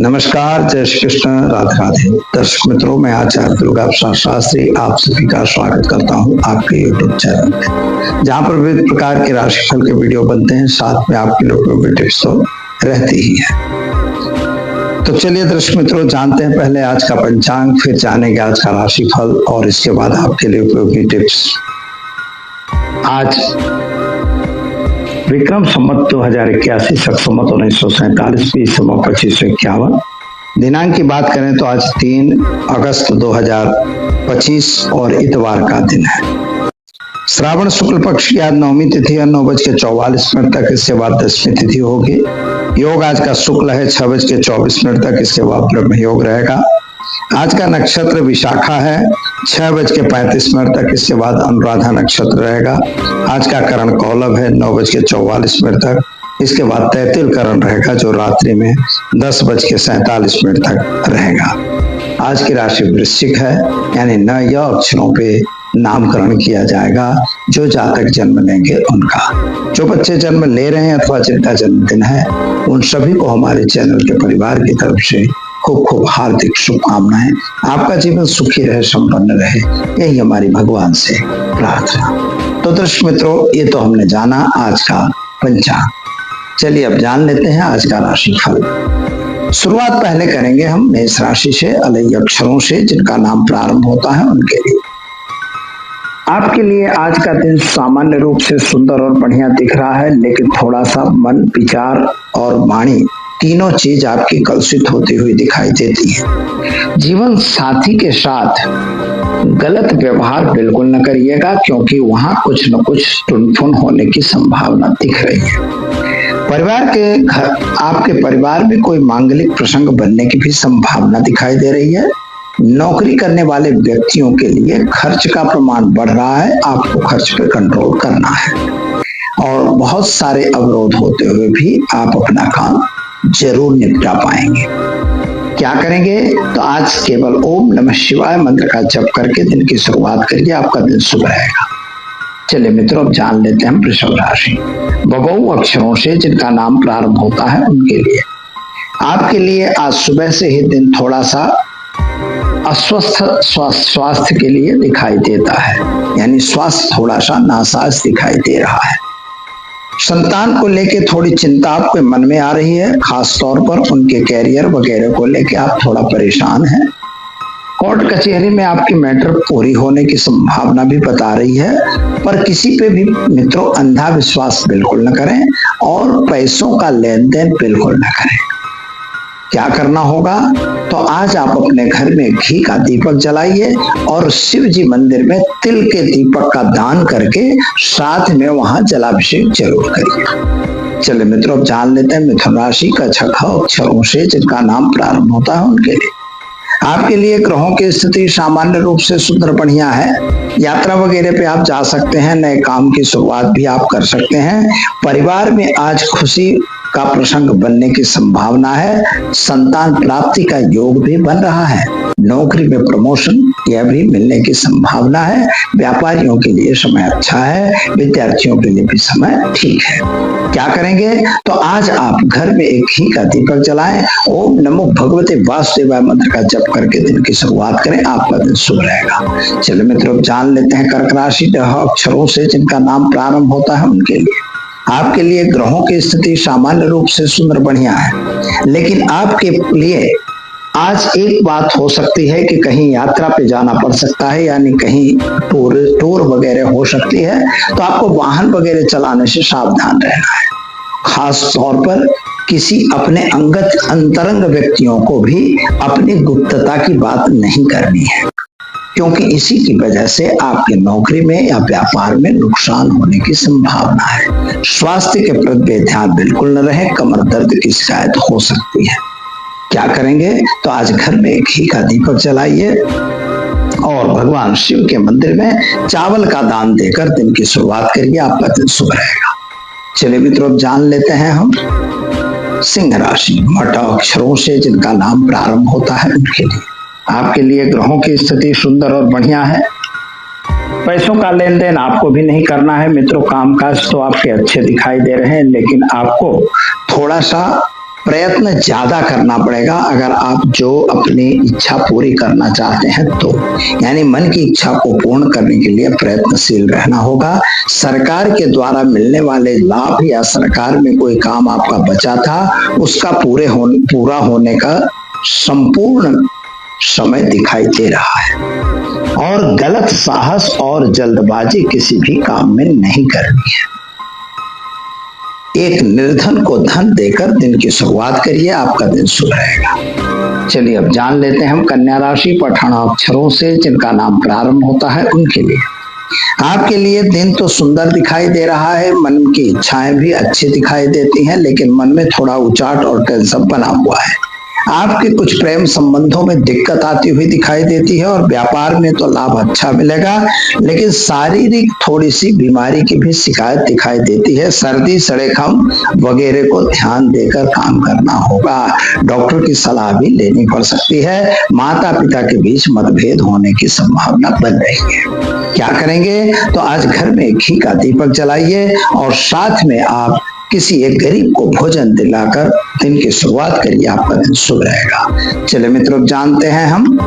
नमस्कार, जय श्री कृष्ण, राधे राधे। दर्शक मित्रों, मैं आचार्य दुर्गा प्रसाद शास्त्री आप सभी का स्वागत करता हूं आपके यूट्यूब चैनल में, जहां पर विविध प्रकार के राशिफल के वीडियो बनते हैं, साथ में आपके लिए उपयोगी टिप्स तो रहती ही है। तो चलिए दर्शक मित्रों, जानते हैं पहले आज का पंचांग, फिर जानेंगे आज का राशिफल और इसके बाद आपके लिए उपयोगी टिप्स। आज विक्रम संवत 2081, शक संवत 1947, बीस 2551। दिनांक की बात करें तो आज 3 अगस्त 2025 और इतवार का दिन है। श्रावण शुक्ल पक्ष की आज नवमी तिथि है, 9:44 तक, इसके बाद 10वीं तिथि होगी। योग आज का शुक्ल है 6:24 तक, इसके बाद ब्रह्म योग रहेगा। आज का नक्षत्र विशाखा है 6:35 तक, इसके बाद अनुराधा नक्षत्र रहेगा। आज का करण कौलभ है 9:44 तक, इसके बाद तैतिल करण रहेगा जो रात्रि में 10:47 तक रहेगा। आज की राशि वृश्चिक है, यानी न या अक्षरों पे नामकरण किया जाएगा जो जातक जन्म लेंगे उनका। जो बच्चे जन्म ले रहे हैं अथवा जिनका जन्मदिन है उन सभी को हमारे चैनल के परिवार की तरफ से खूब खूब हार्दिक शुभकामनाएं। आपका जीवन सुखी रहे, संपन्न रहे, यही हमारी भगवान से प्रार्थना। तो दर्शक मित्रों, ये तो हमने जाना आज का पंचांग। चलिए अब जान लेते हैं आज का राशिफल। शुरुआत पहले करेंगे हम मेष राशि से, अलग अक्षरों से जिनका नाम प्रारंभ होता है उनके लिए। आपके लिए आज का दिन सामान्य रूप से सुंदर और बढ़िया दिख रहा है, लेकिन थोड़ा सा मन, विचार और वाणी तीनों चीज आपकी कलुषित होती हुई दिखाई देती है। जीवन साथी के साथ गलत व्यवहार बिल्कुल न करिएगा, क्योंकि वहां कुछ न कुछ टुनफुन होने की संभावना दिख रही है। परिवार के घर, आपके परिवार में कोई मांगलिक प्रसंग बनने की भी संभावना दिखाई दे रही है। नौकरी करने वाले व्यक्तियों के लिए खर्च का प्रमाण बढ़ रहा है, आपको खर्च पे कंट्रोल करना है और बहुत सारे अवरोध होते हुए भी आप अपना काम जरूर निपटा पाएंगे। क्या करेंगे? तो आज केवल ओम नमः शिवाय मंत्र का जप करके दिन की शुरुआत करिए, आपका दिन शुभ रहेगा। चलिए मित्रों, अब जान लेते हैं वृषभ राशि। बबऊ अक्षरों से जिनका नाम प्रारंभ होता है उनके लिए। आपके लिए आज सुबह से ही दिन थोड़ा सा अस्वस्थ स्वास्थ्य के लिए दिखाई देता है, यानी स्वास्थ्य थोड़ा सा नासाज दिखाई दे रहा है। संतान को लेके थोड़ी चिंता आपके मन में आ रही है, खास तौर पर उनके कैरियर वगैरह को लेके आप थोड़ा परेशान हैं। कोर्ट कचहरी में आपकी मैटर पूरी होने की संभावना भी बता रही है, पर किसी पे भी मित्रों अंधा विश्वास बिल्कुल न करें और पैसों का लेन देन बिल्कुल न करें। क्या करना होगा? तो आज आप अपने घर में घी का दीपक जलाइए और शिव जी मंदिर में तिल के दीपक का दान करके साथ में वहां जलाभिषेक जरूर करिए। चलिए मित्रों, अब जान लेते हैं मिथुन राशि का छठा अक्षरों से जिनका नाम प्रारंभ होता है उनके लिए। आपके लिए ग्रहों की स्थिति सामान्य रूप से सुंदर बढ़िया है। यात्रा वगैरह पे आप जा सकते हैं, नए काम की शुरुआत भी आप कर सकते हैं। परिवार में आज खुशी का प्रसंग बनने की संभावना है। संतान प्राप्ति का योग भी बन रहा है। नौकरी में प्रमोशन यह भी मिलने की संभावना है। व्यापारियों के लिए समय अच्छा है, विद्यार्थियों के लिए भी समय ठीक है। क्या करेंगे? तो आज आप घर में एक घी का दीपक जलाएं, ओम नमो भगवते वासुदेवाय मंत्र का जप करके दिन की शुरुआत करें, आपका दिन शुभ रहेगा। चलिए मित्रों, जान लेते हैं कर्क राशि अक्षरों से जिनका नाम प्रारंभ होता है उनके लिए। आपके लिए ग्रहों की स्थिति सामान्य रूप से सुंदर बढ़िया है, लेकिन आपके लिए आज एक बात हो सकती है कि कहीं यात्रा पे जाना पड़ सकता है, यानी कहीं टूर वगैरह हो सकती है, तो आपको वाहन वगैरह चलाने से सावधान रहना है। खास तौर पर किसी अपने अंगत अंतरंग व्यक्तियों को भी अपनी गुप्तता की बात नहीं करनी है, क्योंकि इसी की वजह से आपकी नौकरी में या व्यापार में नुकसान होने की संभावना है। स्वास्थ्य के प्रति ध्यान बिल्कुल न रहे, कमर दर्द की शिकायत हो सकती है। क्या करेंगे? तो आज घर में घी का दीपक जलाइए और भगवान शिव के मंदिर में चावल का दान देकर दिन की शुरुआत करिए, आपका दिन शुभ रहेगा। चलिए मित्रों, जान लेते हैं हम सिंह राशि मठ अक्षरों से जिनका नाम प्रारंभ होता है उनके लिए। आपके लिए ग्रहों की स्थिति सुंदर और बढ़िया है। पैसों का लेन देन आपको भी नहीं करना है मित्रों। कामकाज तो आपके अच्छे दिखाई दे रहे हैं, लेकिन आपको थोड़ा सा प्रयत्न ज्यादा करना पड़ेगा अगर आप जो अपनी इच्छा पूरी करना चाहते हैं तो, यानी मन की इच्छा को पूर्ण करने के लिए प्रयत्नशील रहना होगा। सरकार के द्वारा मिलने वाले लाभ या सरकार में कोई काम आपका बचा था उसका पूरा होने का संपूर्ण समय दिखाई दे रहा है। और गलत साहस और जल्दबाजी किसी भी काम में नहीं करनी है। एक निर्धन को धन देकर दिन की शुरुआत करिए, आपका दिन शुभ रहेगा। चलिए अब जान लेते हैं हम कन्या राशि पठान अक्षरों से जिनका नाम प्रारंभ होता है उनके लिए। आपके लिए दिन तो सुंदर दिखाई दे रहा है, मन की इच्छाएं भी अच्छी दिखाई देती हैं, लेकिन मन में थोड़ा उचाट और टेंशन बना हुआ है। आपके कुछ प्रेम संबंधों में दिक्कत आती हुई दिखाई देती है और व्यापार में तो लाभ अच्छा मिलेगा, लेकिन शारीरिक थोड़ी सी बीमारी की भी शिकायत दिखाई देती है। सर्दी सड़ेखम वगैरह को ध्यान देकर काम करना होगा। डॉक्टर की सलाह भी लेनी पड़ सकती है। माता पिता के बीच मतभेद होने की संभावना बन रही है। क्या करेंगे? तो आज घर में घी का दीपक जलाइए और साथ में आप किसी एक गरीब को भोजन दिलाकर दिन की शुरुआत करिए, आपका दिन शुभ रहेगा। चलिए मित्रों जानते हैं हम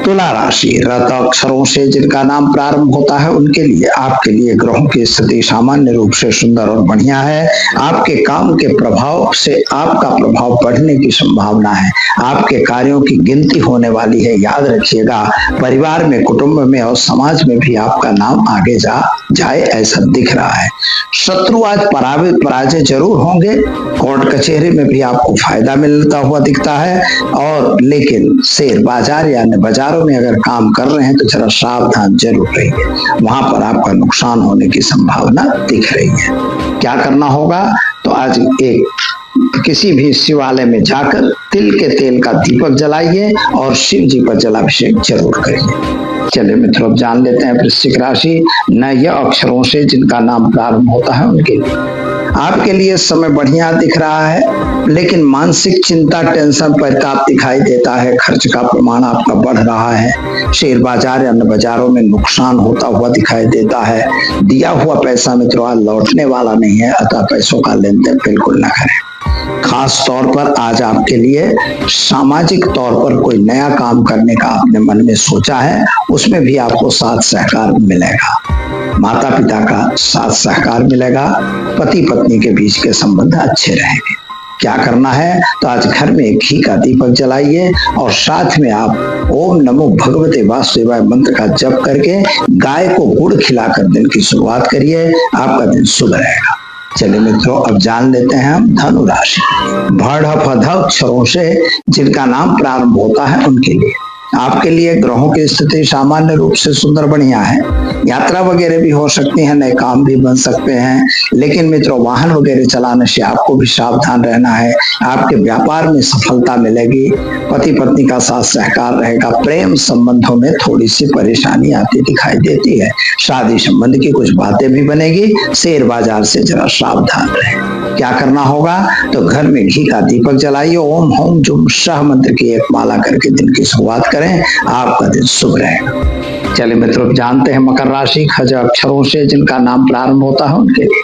तुला राशि रत अक्षरों से जिनका नाम प्रारंभ होता है उनके लिए। आपके लिए ग्रहों की स्थिति सामान्य रूप से सुंदर और बढ़िया है। आपके काम के प्रभाव से आपका प्रभाव बढ़ने की संभावना है। आपके कार्यों की गिनती होने वाली है। याद रखिएगा, परिवार में, कुटुंब में और समाज में भी आपका नाम आगे जाए ऐसा दिख रहा है। शत्रु आज पराजय जरूर होंगे। कोर्ट कचहरी में भी आपको फायदा मिलता हुआ दिखता है, और लेकिन शेयर बाजार यानी बाजारों में अगर काम कर रहे हैं तो जरा सावधान जरूर रहिए, वहां पर आपका नुकसान होने की संभावना दिख रही है। क्या करना होगा? तो आज किसी भी शिवालय में जाकर तिल के तेल का दीपक जलाइए और शिव जी पर जलाभिषेक जरूर करिए। चलिए मित्रों अब जान लेते हैं वृश्चिक राशि नय अक्षरों से जिनका नाम प्रारंभ होता है उनके लिए। आपके लिए समय बढ़िया दिख रहा है, लेकिन मानसिक चिंता, टेंशन, परिताप दिखाई देता है। खर्च का प्रमाण आपका बढ़ रहा है। शेयर बाजार या बाजारों में नुकसान होता हुआ दिखाई देता है। दिया हुआ पैसा मित्रों आज लौटने वाला नहीं है, अतः पैसों का लेन देन बिल्कुल न करें। खास तौर पर आज आपके लिए सामाजिक तौर पर कोई नया काम करने का आपने मन में सोचा है, उसमें भी आपको साथ सहकार मिलेगा। माता पिता का साथ सहकार मिलेगा। पति पत्नी के बीच के संबंध अच्छे रहेंगे। क्या करना है? तो आज घर में घी का दीपक जलाइए और साथ में आप ओम नमो भगवते वासुदेवाय मंत्र का जप करके गाय को गुड़ खिलाकर दिन की शुरुआत करिए, आपका दिन शुभ रहेगा। चलिए मित्रों अब जान लेते हैं हम धनु राशि भड़ फध अक्षरों से जिनका नाम प्रारंभ होता है उनके लिए। आपके लिए ग्रहों की स्थिति सामान्य रूप से सुंदर बढ़िया है। यात्रा वगैरह भी हो सकती है, नए काम भी बन सकते हैं, लेकिन मित्रों वाहन वगैरह चलाने से आपको भी सावधान रहना है। आपके व्यापार में सफलता मिलेगी। पति पत्नी का साथ सहकार रहेगा। प्रेम संबंधों में थोड़ी सी परेशानी आती दिखाई देती है। शादी संबंध की कुछ बातें भी बनेगी। शेयर बाजार से जरा सावधान रहें। क्या करना होगा? तो घर में घी का दीपक जलाइए। ओम होम जुम शाह मंत्र की एक माला करके दिन की शुरुआत करें, आपका दिन शुभ रहेगा। चलिए मित्रों जानते हैं मकर राशि खज अक्षरों से जिनका नाम प्रारंभ होता है उनके लिए।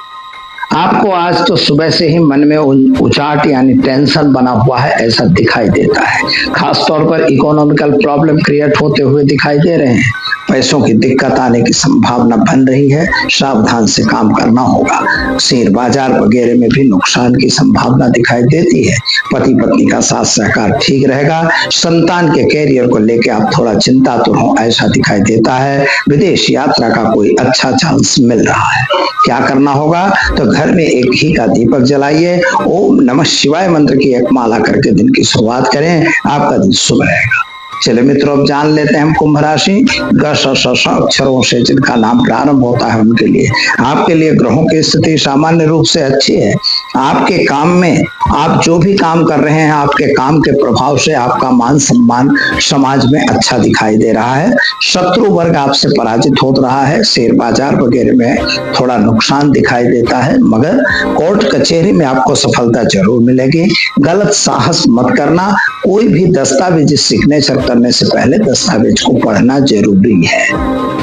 आपको आज तो सुबह से ही मन में उचाट यानी टेंशन बना हुआ है ऐसा दिखाई देता है। खास तौर पर इकोनॉमिकल प्रॉब्लम क्रिएट होते हुए दिखाई दे रहे हैं। पैसों की दिक्कत आने की संभावना बन रही है। सावधान से काम करना होगा। शेयर बाजार वगैरह में भी नुकसान की संभावना दिखाई देती है। पति पत्नी का साथ सहकार ठीक रहेगा। संतान के कैरियर को लेकर आप थोड़ा चिंतातुर हो ऐसा दिखाई देता है। विदेश यात्रा का कोई अच्छा चांस मिल रहा है। क्या करना होगा? तो घर में एक घी का दीपक जलाइए। ओम नमः शिवाय मंत्र की एक माला करके दिन की शुरुआत करें, आपका दिन शुभ रहेगा। चलिए मित्रों अब जान लेते हैं हम कुंभ राशि ग अक्षरों से जिनका नाम प्रारंभ होता है उनके लिए। आपके लिए ग्रहों की स्थिति सामान्य रूप से अच्छी है। आपके काम में आप जो भी काम कर रहे हैं, आपके काम के प्रभाव से आपका मान सम्मान समाज में अच्छा दिखाई दे रहा है। शत्रु वर्ग आपसे पराजित हो रहा है। शेयर बाजार वगैरह में थोड़ा नुकसान दिखाई देता है, मगर कोर्ट कचहरी में आपको सफलता जरूर मिलेगी। गलत साहस मत करना। कोई भी दस्तावेज सिग्नेचर करने से पहले दस्तावेज को पढ़ना जरूरी है।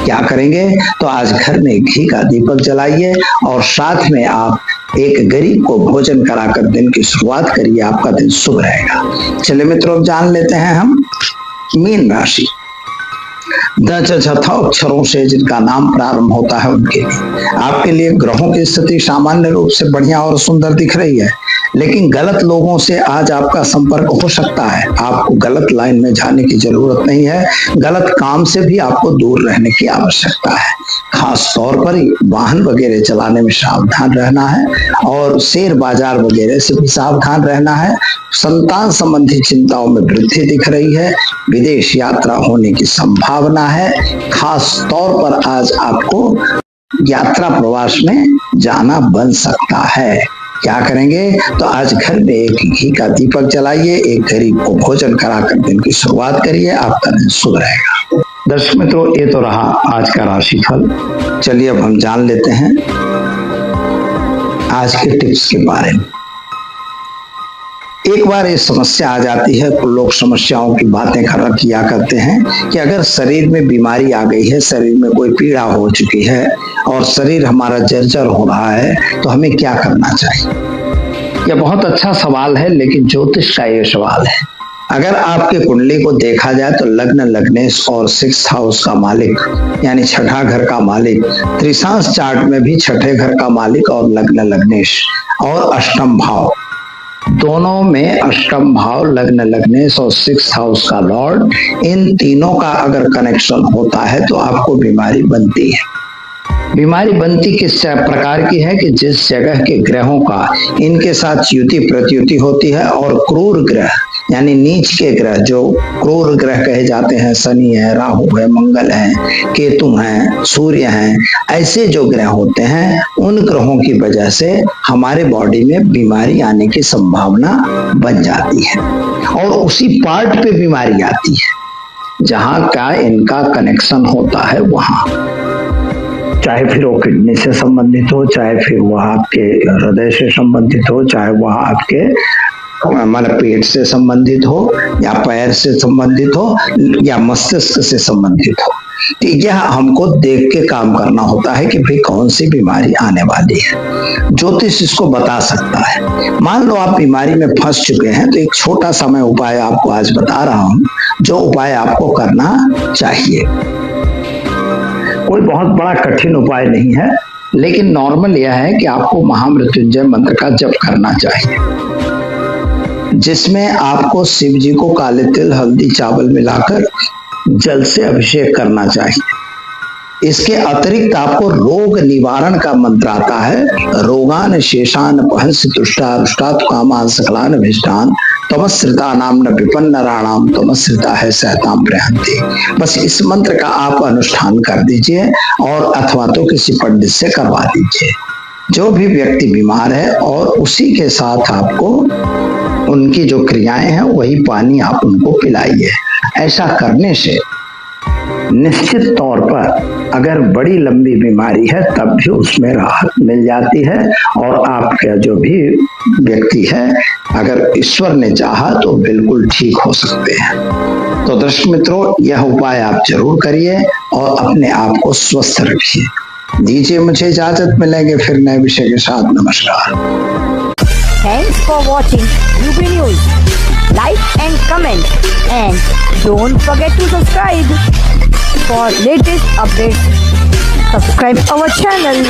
क्या करेंगे? तो आज घर में घी का दीपक जलाइए और साथ में आप एक गरीब को भोजन कराकर दिन की शुरुआत करिए, आपका दिन शुभ रहेगा। चलिए मित्रों, जान लेते हैं हम मीन राशि। अक्षरों से जिनका नाम प्रारंभ होता है उनके लिए आपके लिए ग्रहों की स्थिति सामान्य रूप से बढ़िया और सुंदर दिख रही है, लेकिन गलत लोगों से आज आपका संपर्क हो सकता है। आपको गलत लाइन में जाने की जरूरत नहीं है, गलत काम से भी आपको दूर रहने की आवश्यकता है। खास तौर पर वाहन वगैरह चलाने में सावधान रहना है और शेयर बाजार वगैरह से भी सावधान रहना है। संतान संबंधी चिंताओं में वृद्धि दिख रही है। विदेश यात्रा होने की संभावना है। खास तौर पर आज आपको यात्रा प्रवास में जाना बन सकता है। क्या करेंगे? तो आज घर में एक घी का दीपक जलाइए, एक गरीब को भोजन कराकर दिन की शुरुआत करिए, आपका दिन शुभ रहेगा। दर्शक मित्रों, ये तो रहा आज का राशिफल। चलिए अब हम जान लेते हैं आज के टिप्स के बारे में। एक बार ये समस्या आ जाती है, तो लोग समस्याओं की बातें किया करते हैं कि अगर शरीर में बीमारी आ गई है, शरीर में कोई पीड़ा हो चुकी है और शरीर हमारा जर्जर हो रहा है, तो हमें क्या करना चाहिए। यह बहुत अच्छा सवाल है, लेकिन ज्योतिष का ये सवाल है। अगर आपके कुंडली को देखा जाए तो लग्न लग्नेश और 6th हाउस का मालिक यानी छठा घर का मालिक, त्रिशांश चार्ट में भी छठे घर का मालिक और लग्न लग्नेश और अष्टम भाव, दोनों में अष्टम भाव, लग्न लग्नेश और 6th हाउस का लॉर्ड, इन तीनों का अगर कनेक्शन होता है तो आपको बीमारी बनती है। बीमारी बनती किस प्रकार की है कि जिस जगह के ग्रहों का इनके साथ युति प्रत्युति होती है और क्रूर ग्रह यानी नीच के ग्रह, जो क्रूर ग्रह कहे जाते हैं, शनि है, राहु है, मंगल है, केतु है, सूर्य है, ऐसे जो ग्रह होते हैं, उन ग्रहों की वजह से हमारे बॉडी में बीमारी आने की संभावना बन जाती है और उसी पार्ट पे बीमारी आती है जहां का इनका कनेक्शन होता है वहां, चाहे फिर वो किडनी से संबंधित हो, चाहे फिर वह आपके हृदय से संबंधित हो, चाहे वह आपके मतलब पेट से संबंधित हो या पैर से संबंधित हो या मस्तिष्क से संबंधित हो। तो यह हमको देख के काम करना होता है कि भाई कौन सी बीमारी आने वाली है। ज्योतिष इसको बता सकता है। मान लो आप बीमारी में फंस चुके हैं, तो एक छोटा सा मैं उपाय आपको आज बता रहा हूं, जो उपाय आपको करना चाहिए। कोई बहुत बड़ा कठिन उपाय नहीं है, लेकिन नॉर्मल यह है कि आपको महामृत्युंजय मंत्र का जप करना चाहिए, जिसमें आपको शिव जी को काले तिल, हल्दी, चावल मिलाकर जल से अभिषेक करना चाहिए। इसके अतिरिक्त आपको रोग निवारण का मंत्र आता है, रोगान शेषान पहंस तुष्टा रुष्टात् कामान सकलान अभिष्टान तमस्रिता नाम न विपन्न राणाम तमस्रिता है सहताम प्रहंती। बस इस मंत्र का आप अनुष्ठान कर दीजिए और अथवा तो किसी पंडित से करवा दीजिए, जो भी व्यक्ति बीमार है, और उसी के साथ आपको उनकी जो क्रियाएं हैं वही पानी आप उनको पिलाइए। ऐसा करने से निश्चित तौर पर अगर बड़ी लंबी बीमारी है तब भी उसमें राहत मिल जाती है और आपका जो भी व्यक्ति है, अगर ईश्वर ने चाहा तो बिल्कुल ठीक हो सकते हैं। तो दर्शक मित्रों, यह उपाय आप जरूर करिए और अपने आप को स्वस्थ रखिए। दीजिए मुझे इजाजत, मिलेंगे फिर नए विषय के साथ। नमस्कार। Thanks for watching UP News. Like and comment, and don't forget to subscribe for latest updates. Subscribe our channel.